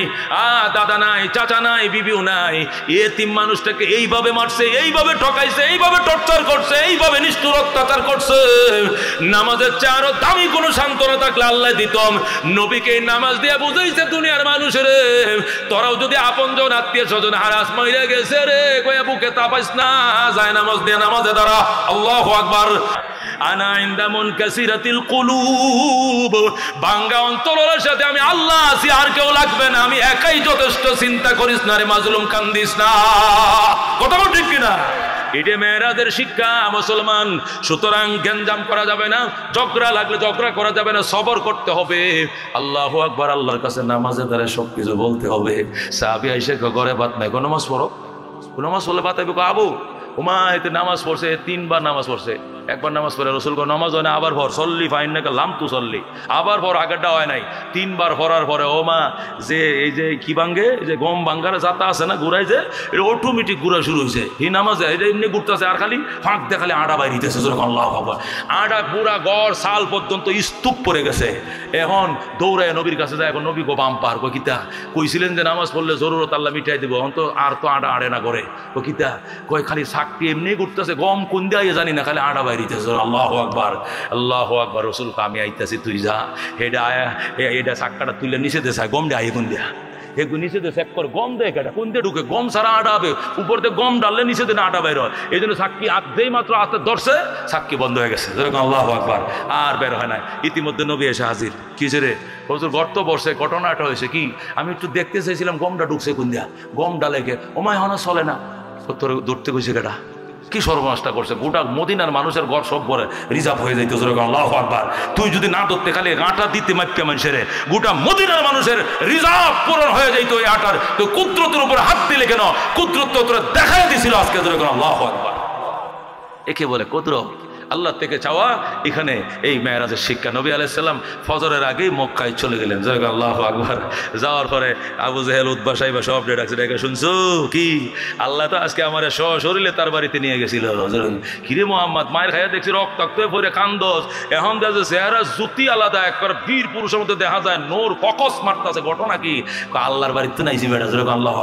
দাদা নাই, চাচা নাই, বিবিও নাই। এতিম মানুষটাকে এইভাবে মারছে, এইভাবে ঠকাইছে, এইভাবে টর্চার করছে, এইভাবে নিষ্ঠুর অত্যাচার করছে। নামাজের চেয়ে আরো দামি কোনো সান্ত্বনা থাকলে আল্লাহ দিতাম। নবীকে নামাজ দিয়ে বুঝাইছে দুনিয়ার মানুষের, তোরাও যদি আপনজন আত্মীয় স্বজন হারাস মাইরা গেছে রে, কয়া বুকে তাপাইস না, যায় নামাজ দিয়ে নামাজে দাঁড়া। আল্লাহু আকবার। আনা ইনদা মুনকাসিরাতিল কুলুব, ভাঙ্গা অন্তরের সাথে আমি আল্লাহ আছি, আর কেউ লাগবে না, আমি একাই যথেষ্ট। চিন্তা করিস না রে মাজলুম, কান্দিস না। কথা ঠিক কিনা? এটা মেরাজের শিক্ষা মুসলমান। সুতরাং গ্যাঞ্জাম করা যাবে না, ঝগড়া লাগলে ঝগড়া করা যাবে না, সবর করতে হবে। আল্লাহু আকবার। আল্লাহর কাছে নামাজে দ্বারা সবকিছু বলতে হবে। সাহাবী আইসা ঘরে ভাত নাই, নামাজ পড়ো। নামাজ পড়লে ভাত আইব, আবু উমা এতে নামাজ পড়ছে, 3 বার নামাজ পড়ছে। একবার নামাজ পড়ে রসুল নামাজ হয় না, আবার ভর সল্লি ফাইন না লাম তু সল্লি, আবার ভর, আগেরটা হয় নাই। 3 বার ভরার পরে ও মা যে এই যে কি ভাঙ্গে, যে গম ভাঙ্গারে যাতা আছে না ঘুরাই, যে এটা অটোমেটিক ঘুরা শুরু হয়েছে। এই নামাজে এটা এমনি ঘুরতেছে, আর খালি ফাঁক দেখালে আটা বাইরিতেছে। আল্লাহ আকবার। আটা পুরা গড় সাল পর্যন্ত স্তূপ পড়ে গেছে। এখন দৌড়ায় নবীর কাছে যায়। এখন নবী গো বাম্পার কো কিতা কইছিলেন যে নামাজ পড়লে জরুরত আল্লাহ মিটাই দিব, এখন তো আর তো আটা আড়ে না করে। ও কিতা কই খালি সাকটি এমনি ঘুরতেছে, গম কোন দিয়ে জানি না, খালি আটা বাইরিতেছে। আল্লাহু আকবার, আল্লাহু আকবার। রসুল আমি আইতাছি, তুই যা। এটা আয়া এটা চাক্কাটা তুলে নিচে দে, গম দিয়ে আই কোন দিয়া একটু নিচে দিয়ে চেক করে গম দেয় কেটা, কোন দিয়ে ঢুকে, গম ছাড়া আটা হবে, উপর দিয়ে গম ডাললে নিচে দিয়ে আটা বের হয়। এই জন্য সাক্ষী যেই মাত্র হাতে ধরছে, সাক্ষী বন্ধ হয়ে গেছে। আল্লাহু আকবার। আর বের হয় না। ইতিমধ্যে নবী এসে হাজির। কিসে রে? হুজুর গর্ত বসছে, ঘটনাটা হয়েছে কি, আমি একটু দেখতে চাইছিলাম গমটা ঢুকছে কোন দিয়া, গম ডালে কে ওমায় হনা চলে না, তোর ধরতে কইছে কেটা, কি সর্বনাশটা করছে। গোটা মদিনার মানুষের ঘর সব করে রিজার্ভ হয়ে যাইতে। আল্লাহু আকবার। তুই যদি না ধরতে খালি আটা দিতে মাইপা মানুষের, গোটা মদিনার মানুষের রিজার্ভ পূরণ হয়ে যাইতো এই আটার। তুই কুদরতের উপরে হাত দিলে কেন? কুদরত তোরা দেখাই দিছিল আজকে। আল্লাহু আকবার। একে বলে কুদরত, আল্লাহ থেকে চাওয়া। এখানে এই মেরাজের শিক্ষা। নবী আলাইহিস সালাম ফজরের আগেই মক্কায় চলে গেলেন। আল্লাহু আকবার। যাওয়ার পরে আবু জেহেল, উতবা, সাইবা সব ডাকছে, ডেকে শুনছো কি? আল্লাহ তো আজকে আমার সশরীরে তার বাড়িতে নিয়ে গেছিল। কিরে মোহাম্মদ, মায়ের খাইয়া দেখছি রক্তাক্ত হয়ে পড়ে কান্দস। এখন দেখছে চেহারা জুতি আলাদা, একবার বীর পুরুষের মধ্যে দেখা যায়, নোর ফকস মারতেছে। ঘটনা কি? আল্লাহর বাড়িতে নাইছি বেটা। আল্লাহ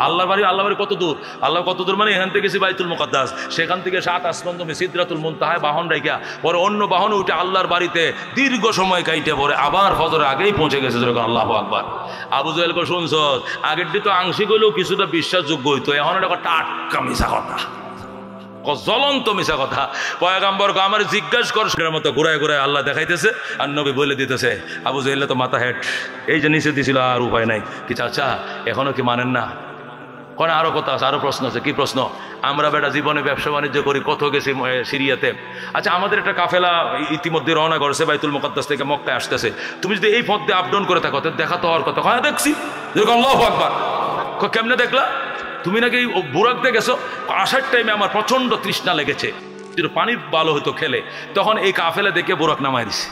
আল্লাহর বাড়ি, আল্লাহ বাড়ি কত দূর? আল্লাহ কত দূর মানে এখান থেকে গেছি বাইতুল মুকাদ্দাস, সেখান থেকে 7 আসমান তুমি সিদরাতুল মুনতাহায় বাহন রাইখা পরে অন্য বাহনে উঠে আল্লাহর বাড়িতে দীর্ঘ সময় কাইটে পরে আবার ফজরের আগেই পৌঁছে গেছে। আল্লাহু আকবার। আবু জেহেল কো শুনছ, আগের দিন তো আংশিক হইলেও কিছুটা বিশ্বাসযোগ্য হইতো, এখন এটা টাটকা মিশা কথা, জ্বলন্ত মিশা কথা। পয়গাম্বর আমার জিজ্ঞাসা করার মতো ঘুরায় ঘুরায় আল্লাহ দেখাইতেছে, আর নবী বলে দিতেছে। আবু জেহেল তো মাথা হেড, এই যে নিচে দিছিল, আর উপায় নাই। কি চাচা এখনো কি মানেন না? কোন আরো কথা আছে, আরো প্রশ্ন আছে। কি প্রশ্ন? আমরা বেটা জীবনে ব্যবসা বাণিজ্য করি, কত গেছি সিরিয়াতে। আচ্ছা, আমাদের একটা কাফেলা ইতিমধ্যে রওনা করেছে, বাইতুল মুকাদ্দাস থেকে মক্কায় আসতেছে। তুমি যদি এই পথ দিয়ে আপ ডাউন করে থাকো, দেখা তো হওয়ার কথা। হ্যাঁ দেখছি। আল্লাহু আকবার। কেমনে দেখলা? তুমি নাকি বুরাকতে গেছো? আসার টাইমে আমার প্রচন্ড তৃষ্ণা লেগেছে, যদি পানি ভালো হতো খেলে, তখন এই কাফেলা দেখে বুরাক নামাই দিছে।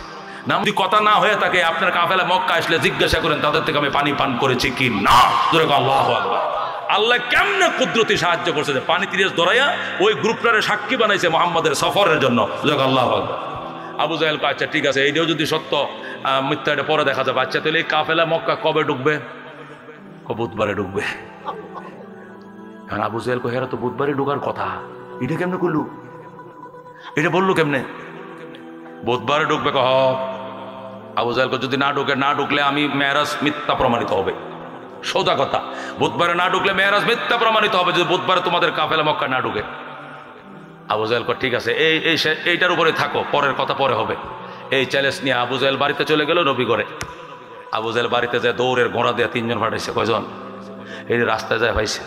না যদি কথা না হয়ে থাকে, আপনার কাফেলা মক্কা আসলে জিজ্ঞাসা করেন তাদের থেকে আমি পানি পান করেছি কি না। আল্লাহু আকবার। আল্লাহ কেমনে কুদরতি সাহায্য করছে যে পানি তিরিশ ধরাইয়া ওই গ্রুপটারে সাক্ষী বানাইছে মোহাম্মদের সফরের জন্য। আল্লাহ আবু জাহেল কয় আচ্ছা ঠিক আছে, এইটাও যদি সত্য মিথ্যা এটা পরে দেখা যাবে। আচ্ছা তাহলে এই কাফেলা মক্কা কবে ঢুকবে? বুধবারে ঢুকবে। কারণ আবু জাহেল কয় হেরা তো বুধবারে ঢুকার কথা, এটা কেমনে করলু, এটা বললো কেমনে? বুধবারে ঢুকবে। কহ আবু জাহেল যদি না ঢুকলে আমি মেরাজ মিথ্যা প্রমাণিত হবে। সোজা কথা, বুধবারে না ঢুকলে মেরাজ মিথ্যা প্রমাণিত হবে যদি বুধবারে তোমাদের কাফেলা মক্কা না ঢুকে। আবু জাহেল কয় ঠিক আছে, এইটার উপরে থাকো, পরের কথা পরে হবে। এই চ্যালেঞ্জ নিয়ে আবু জাহেল বাড়িতে চলে গেল নবী করে। আবু জাহেল বাড়িতে যায় দৌড়ের ঘোড়া দিয়ে 3 জন পাঠাইছে। কয়জন? এই রাস্তায় যায় পাইছে,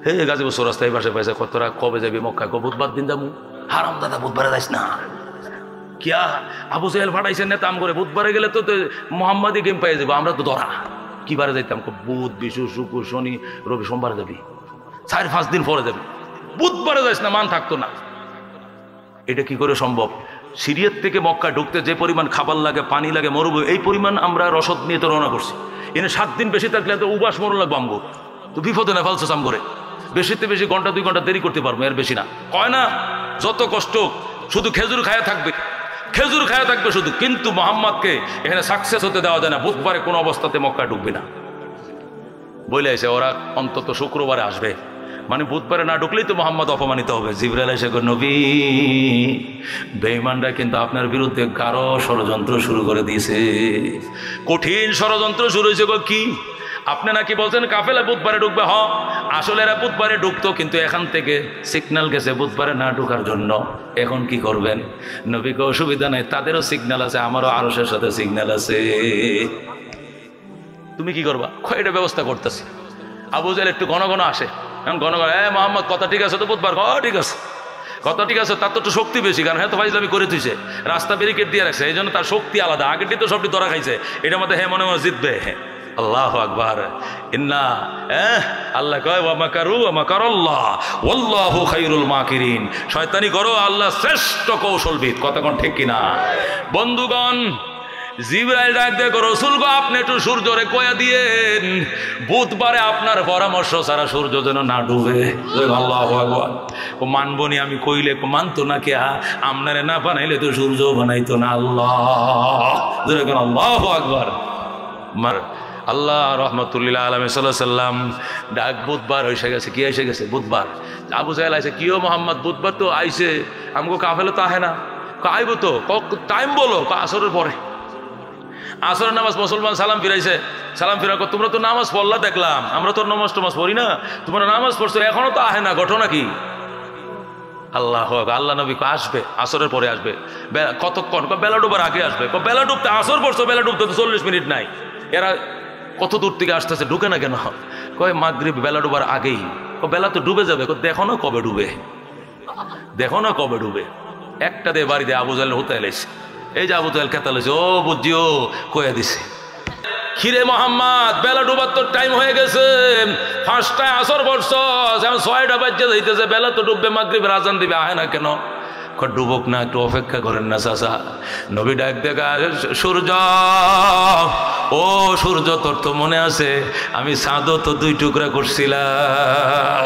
হে গাজীপুর চৌরাস্তা এই পাশে পাইছে। তোরা কবে যাবি মক্কা? বুধবার দিন যাবো। হারাম দাদা বুধবারে যাইস না। কিয়া আবু জাহেল পাঠাইছে নেতাম করে, বুধবারে গেলে তো মোহাম্মদী গেম পাই যাবো, আমরা তো ধরা। কি বারে যাইতাম? বুধ বিশু শুক্র শনি রবি সোমবারে যাবি, 4-5 দিন পরে যাবি, বুধবারে যাইস না, মান থাকতো না। এটা কি করে সম্ভব? সিরিয়ার থেকে মক্কা ঢুকতে যে পরিমাণ খাবার লাগে, পানি লাগে, মরুভূমি, এই পরিমাণ আমরা রসদ নিয়ে তো রওনা করছি। এনে 7 দিন বেশি থাকলে তো উবাস মরণ লাগবো আমগো, তো বিপদে না ফালছে সাম করে। বেশিতে বেশি ঘন্টা 2 ঘন্টা দেরি করতে পারবো, এর বেশি না। কয় না যত কষ্ট শুধু খেজুর খায়া থাকবে, খেজুর খায়া থাকবে শুধু, কিন্তু মোহাম্মদকে এখানে সাকসেস হতে দেওয়া যায় না। বুধবারে কোনো অবস্থাতে মক্কা ঢুকবে না বলে আছে। ওরা অন্তত শুক্রবারে আসবে, মানে বুধবারে না ঢুকলেই তো মোহাম্মদ অপমানিত হবে। জিবরাইল এসে কয় নবী বেঈমানরা কিন্তু আপনার বিরুদ্ধে কারো ষড়যন্ত্র শুরু করে দিয়েছে, কঠিন ষড়যন্ত্র শুরু হয়েছে। কি আপনি নাকি বলছেন কাফেলা বুধবারে ঢুকবে? হ, আসলে এরা বুধবারে ঢুকতো, কিন্তু এখান থেকে সিগন্যাল গেছে বুধবারে না ঢুকার জন্য। এখন কি করবেন? নবীকে অসুবিধা নাই, তাদেরও সিগন্যাল আছে, আমারও আরশের সাথে সিগন্যাল আছে। তুমি কি করবা? এটা ব্যবস্থা করতেছি। আবু জাহেল একটু ঘন ঘন আসে, এখন ঘন ঘন মোহাম্মদ কথা ঠিক আছে তো বুধবার? ঠিক আছে, কথা ঠিক আছে। তার তো একটু শক্তি বেশি, কারণ হ্যাঁ তো ফাইজলামি করে তুইছে, রাস্তা ব্যারিকেড দিয়ে রাখছে, এই জন্য তার শক্তি আলাদা। আগেরটি তো সবটি ধরা খাইছে, এটার মধ্যে হ্যাঁ মনে মনে জিতবে। আল্লাহু আকবার। ইন্না আল্লাহ কয় ওয়া মাকারু ওয়া মাকারাল্লাহ ওয়াল্লাহু খায়রুল মাকিরিন। শয়তানি করো, আল্লাহ শ্রেষ্ঠ কৌশলবিদ। কতক্ষণ ঠিক কিনা বন্ধুগণ? জিবরাইল ডাক দেখো রসুল গো, আপনি একটু সূর্যরে কয়া দিয়েন বুধবারে আপনার পরামর্শ ছাড়া সূর্য যেন না ডুবে। আল্লাহু আকবার। ও মানবনি আমি কইলে মানতো না, কে আপনারে না বানাইলে তো সূর্য বানাইতো না। আল্লাহু আকবার। আল্লাহ রহমতুল্লাহ আলম সাল্লাম ডাক বুধবার এসে গেছে। কি এসে গেছে? বুধবার। আবু জাহেল আইসে, কিও মোহাম্মদ বুধবার তো আইসে, আমাকে কাফেলা তো আহে না। আইব তো, টাইম বলো। আসরের পরে, আসরের নামাজ মুসলমান সালাম ফিরাইছে। সালাম ফিরা, তোমরা তো নামাজ পড়লা দেখলাম, আমরা তো নামাজ টামাজ পড়ি না, তোমরা নামাজ পড়ছো, এখনো তো আহে না, ঘটনা কি? আল্লাহ আল্লাহ নবী আসবে, আসরের পরে আসবে। কতক্ষণ? বেলা ডুবার আগে আসবে। বেলা ডুবতে আসর পড়ছো, বেলা ডুবতে তো 40 মিনিট নাই। এরা কত দূর থেকে আসতেছে, ঢুকে না কেন? কয় মাগরিব বেলা ডুবার আগেই। বেলা তো ডুবে যাবে। দেখো না কবে ডুবে, দেখো না কবে ডুবে। একটা দিয়ে বাড়ি দিয়ে আবু জাহেল হুতে এলেছে। এই যে আবু জাহেল খেতা লেছে, ও বুঝিও কয়ে দিছে, খিরে মোহাম্মদ বেলা ডুবার তোর টাইম হয়ে গেছে, 5টায় আসর পড়ছ, এখন 6টা বাজে যাইতেছে, বেলা তো ডুববে, মাগরিবের আজান দিবে, আহে না কেন? ডুবুক না, একটু অপেক্ষা করেন না চাচা। নবী ডাক দেখা, সূর্য ও সূর্য, তোর তো মনে আছে আমি চাঁদও তো 2 টুকরা করছিলাম,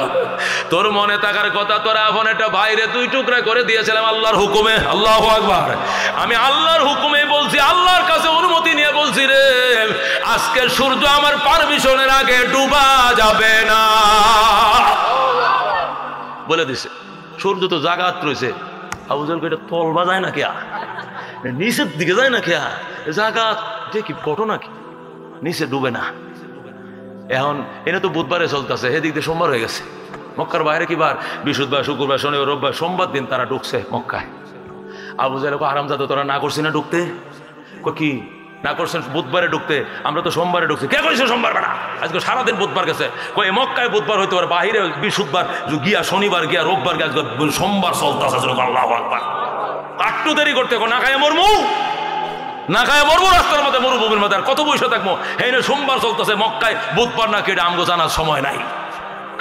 তোর মনে থাকার কথা, তোর এখন একটা বাইরে 2 টুকরা করে দিয়েছিলাম আল্লাহর হুকুমে। আল্লাহু আকবার। আমি আল্লাহর হুকুমে বলছি, আল্লাহর কাছে অনুমতি নিয়ে বলছি রে, আজকে সূর্য আমার পারমিশনের আগে ডুবা যাবে না বলে দিছে। সূর্য তো জাগাত রয়েছে। আবু জাহেল এটা তলবা যায় না কেয়া, নিচের দিকে যায় না কেয়া, জাগাত দেখি ঘটনা কি, নিচে ডুবে না। এখন এনে তো বুধবারে চলতেছে, এদিক দিয়ে সোমবার হয়ে গেছে। মক্কার বাইরে কি বার? বৃহস্পতিবার, শুক্রবার, শনিবার, রোববার, সোমবার দিন তারা ঢুকছে মক্কায়। আবু জাহেল আরামজাদা তোরা না করছি না ঢুকতে? কি না করছেন বুধবারে ঢুকতে? আমরা তো সোমবারে ঢুকছি। কে করেছে সোমবার বেড়া? আজকে সারাদিন বুধবার গেছে। কই মক্কায় বুধবার হইতে পারে, বাহিরে বৃহস্পতিবার গিয়া, শনিবার গিয়া, রোববার গিয়া, সোমবার চলতেছে। আল্লাহু আকবার। একটু দেরি করতে না খায় মরমু, না খায় মরবো রাস্তার মধ্যে, মরুভূমির মধ্যে, আর কত বসে থাকবো? এই সোমবার চলতেছে মক্কায়, বুধবার না কেটে আমগো জানার সময় নাই।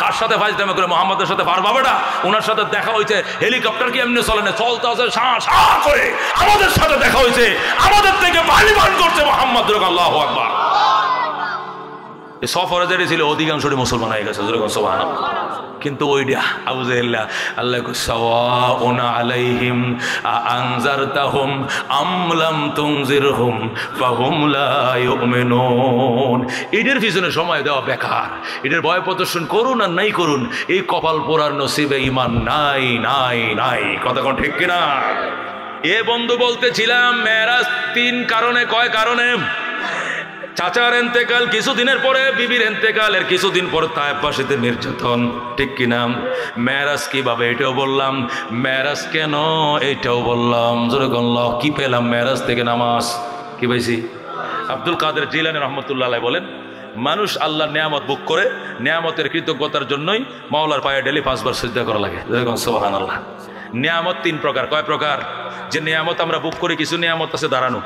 কার সাথে ফাইজলামি করে? মোহাম্মদের সাথে। পারবা বেটা? ওনার সাথে দেখা হয়েছে, হেলিকপ্টার কি এমনি চলে না, চলতে আছে করে। আমাদের সাথে দেখা হয়েছে, আমাদের থেকে পানি পান করছে মোহাম্মদ। আল্লাহু আকবার। সফরে যেটা ছিল অধিকাংশটি মুসলমান হয়ে গেছে, সুবহানাল্লাহ। কিন্তু ওইটা আবু জাহেল আল্লাহ সাওয়াউন আলাইহিম আনজারতাহুম আম লাম তুনজিরহুম ফাহুম লা ইউমিনুন। এদের পিছনে সময় দেওয়া বেকার। এদের ভয় প্রদর্শন করুন আর নাই করুন, এই কপাল পোড়ার নসিবে ঈমান নাই নাই নাই। কথা কোন ঠিক কিনা? এ বন্ধু বলতেছিলাম মেরাজ 3 কারণে, কয় কারণে? চাচার এন্তেকাল কিছুদিনের পরে, বিবির এন্তেকালের কিছুদিন পর তায়েফবাসীদের নির্যাতন, ঠিক কিনা? মেরাজ কিভাবে এটাও বললাম, মেরাজ কেন এটাও বললাম। জোরে আল্লাহ। কি পেলাম মেরাজ থেকে? নামাজ। কি পাইছি? আব্দুল কাদের জিলানী রহমতুল্লাহ আলাইহি বলেন, মানুষ আল্লাহর নিয়ামত বুক করে, নিয়ামতের কৃতজ্ঞতার জন্যই মাওলার পায়ে ডেলি 5 বার সিজদা করা লাগে। সুবহানাল্লাহ। নিয়ামত 3 প্রকার। কয় প্রকার? যে নিয়ামত আমরা বুক করি, কিছু নিয়ামত আছে দাঁড়ানো,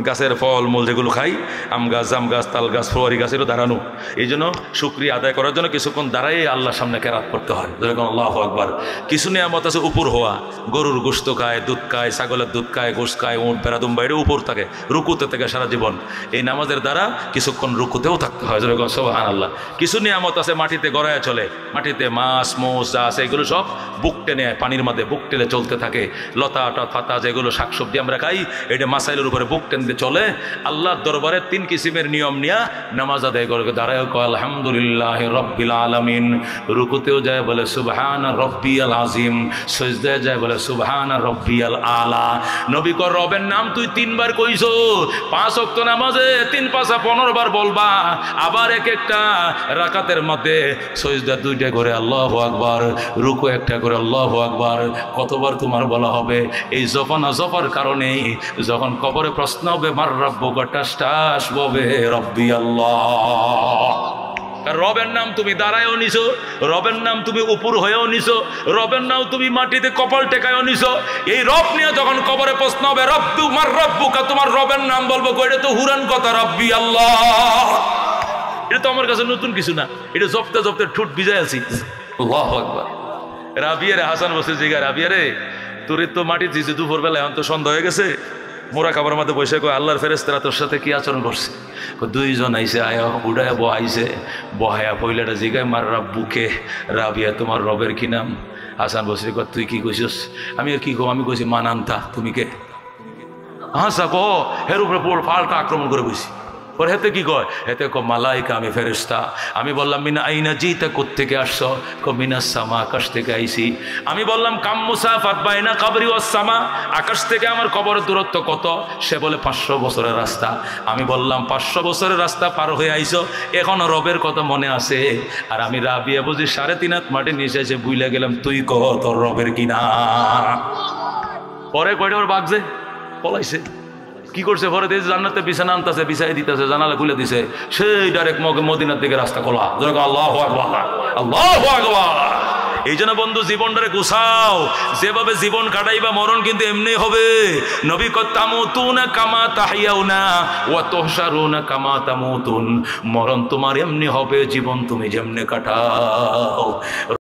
গাছের ফল মূল যেগুলো খাই, আম গাছ, জাম গাছ, তাল গাছ, ফোয়ারি গাছ, এগুলো দাঁড়ানো। এই জন্য শুকরিয়া আদায় করার জন্য কিছুক্ষণ দাঁড়াই আল্লাহর সামনে কেরাত করতে হয়। যেরকম আল্লাহু আকবার। কিছু নিয়ামত আছে উপর হওয়া, গরুর গোশত খায়, দুধ খায়, ছাগলের দুধ খায়, গোশত খায়, উট ভেড়া দুম্বা, এটা উপর থাকে, রুকুতে থাকে সারা জীবন। এই নামাজের দ্বারা কিছুক্ষণ রুকুতেও থাকতে হয়। যেরকম সুবহানাল্লাহ। কিছু নিয়ামত আছে মাটিতে গড়ায় চলে, মাটিতে মাছ মোষ যা আছে এগুলো সব বুক টেনে, পানির মধ্যে বুক টেনে চলতে থাকে। লতা ফাতা যেগুলো শাকসবজি আমরা খাই, এটা মাসাইলের উপরে বুক টেনে চলে। আল্লাহর দরবারে 3 কিসিমের নিয়ম নিয়া নামাজ আদায় করে, দাঁড়ায় কয় আলহামদুলিল্লাহি রাব্বিল আলামিন, রুকুতেও যায় বলে সুবহান রাব্বিয়াল আযীম, সিজদায় যায় বলে সুবহান রাব্বিয়াল আলা। নবী কর রবের নাম তুই 3 বার কইছো, 5 ওয়াক্ত নামাজে 3 5 15 বার বলবা। আবার এক একটা রাকাতের মধ্যে সিজদা 2টা করে আল্লাহু আকবার, রুকু 1টা করে আল্লাহু আকবার। কতবার তোমার বলা হবে? এই জফানা জফার কারণে যখন কবরে প্রশ্ন হবে মার রাব্বুকা, টাস টাস ববে রব্বি আল্লাহ। রবের নাম তুমি দাঁড়ায়ও নিছো, রবের নাম তুমি উপর হয়েও নিছো, রবের নাম তুমি মাটিতে কপাল টেকায়ও নিছো। এই রব নিয়ে যখন কবরে প্রশ্ন হবে রব্বু মার রব্বুকা, তোমার রবের নাম বলবো, এটা তো হুরান কথা, রব্বি আল্লাহ। এটা তো আমার কাছে নতুন কিছু না, এটা জপতে জপতে ঠোঁট ভিজাই আছি। আল্লাহু আকবার। রাবিয়ারে হাসান বসে জিগা, রাবিয়ারে তোরে তো মাটি দিয়েছে দুপুরবেলা, এখন তো সন্ধ্যা হয়ে গেছে, মোরা খাবার মধ্যে বসে কয় আল্লাহর ফেরেশতারা তোর সাথে কি আচরণ করছে? 2 জন আইসে, আয়া উড়ায় বহাইছে, বহায়া পয়লাটা জিগায় মার রাব্বুকে, রাবিয়া তোমার রবের কি নাম? হাসান বসরি কয় তুই কি কইছিস? আমি আর কি কো? আমি কইছি মানান্তা, তুমি কে? হাসা কো হের উপরে পাল্টা আক্রমণ করে বসি। পরে হেতে কি কয়? হেতে ক মালাইকা, আমি ফেরেশতা। আমি বললাম মিনা আইনা জিতা, কোত্থেকে আসছো? ক মিনাস সামা, আকাশ থেকে আইছি। আমি বললাম কাম মুসাফাত বাইনা কবরি ওয়াস সামা, আকাশ থেকে আমার কবরের দূরত্ব কত? সে বলে 500 বছরের রাস্তা। আমি বললাম 500 বছরের রাস্তা পার হয়ে আইছো, এখনো রবের কথা মনে আছে? আর আমি রাবিয়া বুঝি 3.5 হাত মাটি নিচে এসে বুইলা গেলাম, তুই কহ তোর রবের কিনা? পরে কয়টা ওর বাগছে পলাইছে। কি করছে? পরে দিয়েছে জান্নাতে বিছানা আনতেছে, বিছাই দিতেছে, জানালা খুলে দিছে, সেই ডাইরেক্ট মদিনার দিকে রাস্তা খোলা। আল্লাহু আকবার, আল্লাহু আকবার। এই জন্য বন্ধু জীবনটারে গুছাও, যেভাবে জীবন কাটাইবা মরণ কিন্তু এমনি হবে। নবী কয় তামুতুনা কামা তাহইয়াউনা ওয়া তুহশারুনা কামা তামুতুন, মরণ তোমার এমনি হবে, জীবন তুমি যেমনি কাটাও।